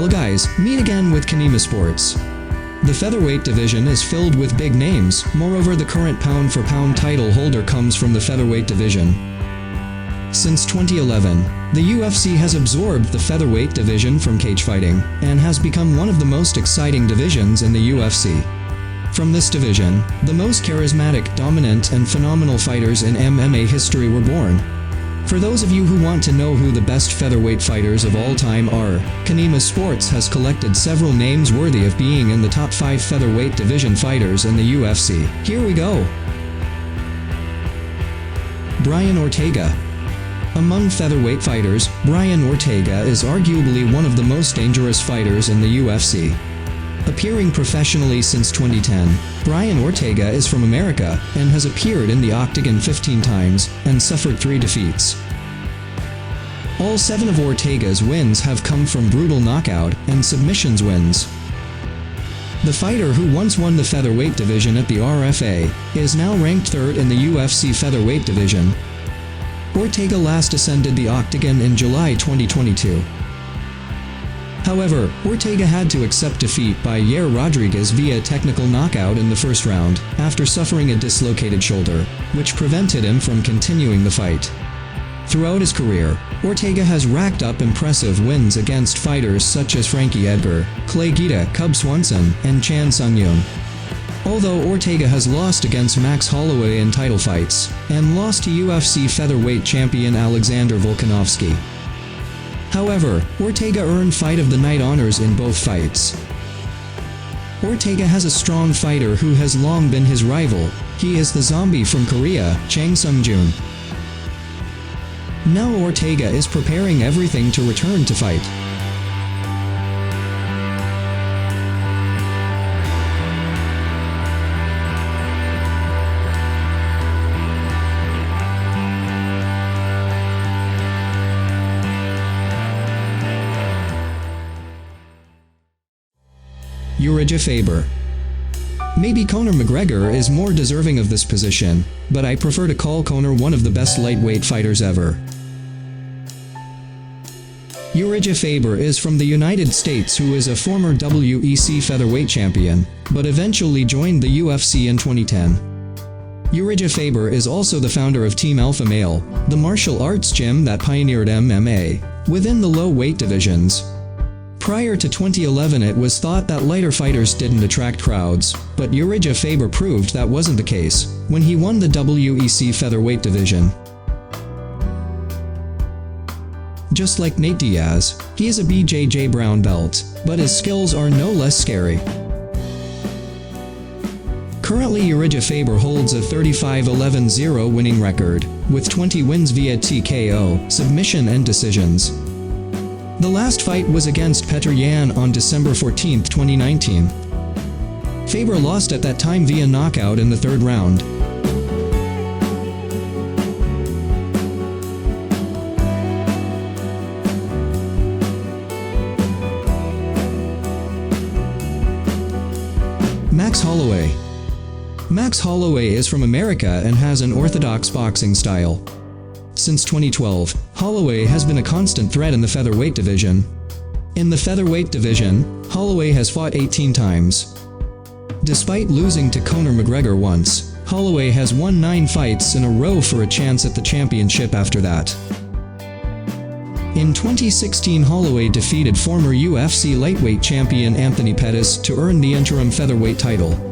Hello guys, meet again with Qinima Sports. The featherweight division is filled with big names. Moreover, the current pound-for-pound title holder comes from the featherweight division. Since 2011, the UFC has absorbed the featherweight division from Cagefighting and has become one of the most exciting divisions in the UFC. From this division, the most charismatic, dominant, and phenomenal fighters in MMA history were born. For those of you who want to know who the best featherweight fighters of all time are, Qinima Sports has collected several names worthy of being in the top 5 featherweight division fighters in the UFC. Here we go. Brian Ortega. Among featherweight fighters, Brian Ortega is arguably one of the most dangerous fighters in the UFC. Appearing professionally since 2010, Brian Ortega is from America and has appeared in the octagon 15 times and suffered 3 defeats. All 7 of Ortega's wins have come from brutal knockout and submissions wins. The fighter who once won the featherweight division at the RFA is now ranked 3rd in the UFC featherweight division. Ortega last ascended the octagon in July 2022. However, Ortega had to accept defeat by Yair Rodriguez via technical knockout in the first round, after suffering a dislocated shoulder, which prevented him from continuing the fight. Throughout his career, Ortega has racked up impressive wins against fighters such as Frankie Edgar, Clay Guida, Cub Swanson, and Chan Sung-yoon. Although Ortega has lost against Max Holloway in title fights, and lost to UFC featherweight champion Alexander Volkanovski. However, Ortega earned Fight of the Night honors in both fights. Ortega has a strong fighter who has long been his rival. He is the zombie from Korea, Chang Sung-joon. Now Ortega is preparing everything to return to fight. Uriah Faber. Maybe Conor McGregor is more deserving of this position, but I prefer to call Conor one of the best lightweight fighters ever. Uriah Faber is from the United States, who is a former WEC featherweight champion, but eventually joined the UFC in 2010. Uriah Faber is also the founder of Team Alpha Male, the martial arts gym that pioneered MMA within the low weight divisions. Prior to 2011, it was thought that lighter fighters didn't attract crowds, but Uriah Faber proved that wasn't the case when he won the WEC featherweight division. Just like Nate Diaz, he is a BJJ brown belt, but his skills are no less scary. Currently, Uriah Faber holds a 35-11-0 winning record, with 20 wins via TKO, submission and decisions. The last fight was against Petr Yan on December 14, 2019. Faber lost at that time via knockout in the 3rd round. Max Holloway. Max Holloway is from America and has an orthodox boxing style. Since 2012, Holloway has been a constant threat in the featherweight division. In the featherweight division, Holloway has fought 18 times. Despite losing to Conor McGregor once, Holloway has won 9 fights in a row for a chance at the championship after that. In 2016, Holloway defeated former UFC lightweight champion Anthony Pettis to earn the interim featherweight title.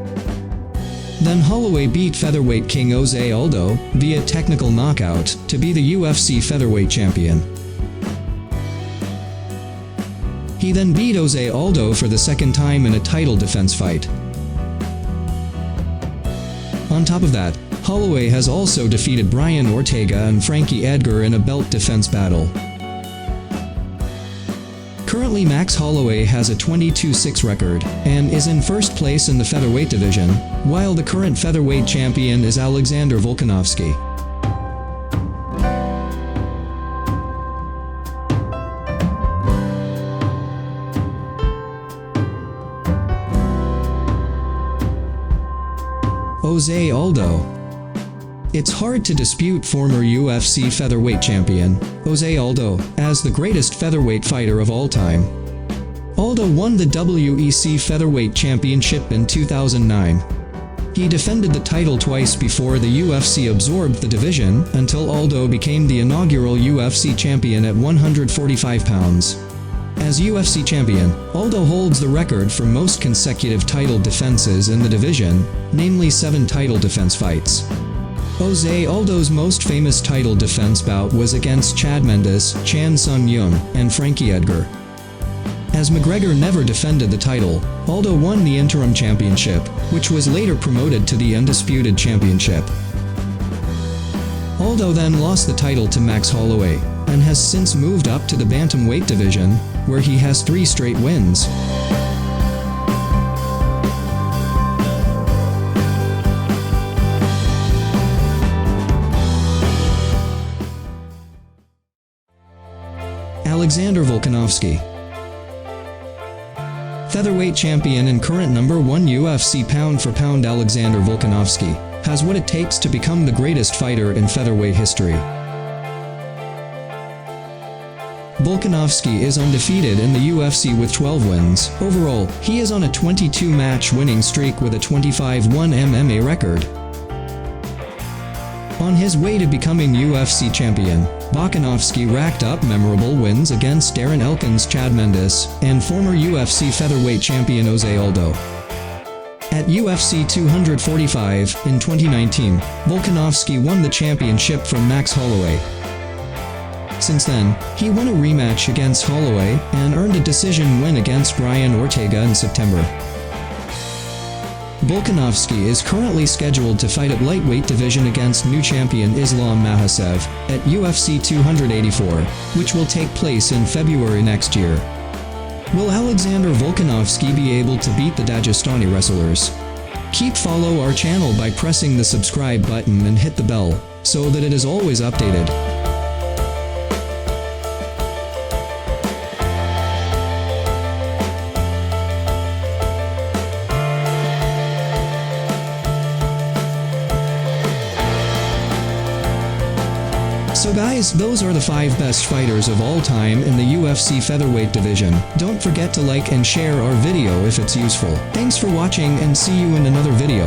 Then Holloway beat featherweight king Jose Aldo via technical knockout to be the UFC featherweight champion. He then beat Jose Aldo for the 2nd time in a title defense fight. On top of that, Holloway has also defeated Brian Ortega and Frankie Edgar in a belt defense battle. Currently, Max Holloway has a 22-6 record and is in 1st place in the featherweight division, while the current featherweight champion is Alexander Volkanovski. Jose Aldo. It's hard to dispute former UFC featherweight champion Jose Aldo as the greatest featherweight fighter of all time. Aldo won the WEC Featherweight Championship in 2009. He defended the title twice before the UFC absorbed the division, until Aldo became the inaugural UFC champion at 145 pounds. As UFC champion, Aldo holds the record for most consecutive title defenses in the division, namely 7 title defense fights. Aldo's most famous title defense bout was against Chad Mendes, Chan Sung Jung, and Frankie Edgar. As McGregor never defended the title, Aldo won the interim championship, which was later promoted to the undisputed championship. Aldo then lost the title to Max Holloway, and has since moved up to the bantamweight division, where he has 3 straight wins. Alexander Volkanovski. Featherweight champion and current number 1 UFC pound-for-pound Alexander Volkanovski has what it takes to become the greatest fighter in featherweight history. Volkanovski is undefeated in the UFC with 12 wins. Overall, he is on a 22-match winning streak with a 25-1 MMA record. On his way to becoming UFC champion, Volkanovski racked up memorable wins against Darren Elkins' Chad Mendes and former UFC featherweight champion Jose Aldo. At UFC 245 in 2019, Volkanovski won the championship from Max Holloway. Since then, he won a rematch against Holloway and earned a decision win against Brian Ortega in September. Volkanovski is currently scheduled to fight at lightweight division against new champion Islam Makhachev at UFC 284, which will take place in February next year. Will Alexander Volkanovski be able to beat the Dagestani wrestlers? Follow our channel by pressing the subscribe button and hit the bell, so that it is always updated. So guys, those are the 5 best fighters of all time in the UFC featherweight division. Don't forget to like and share our video if it's useful. Thanks for watching and see you in another video.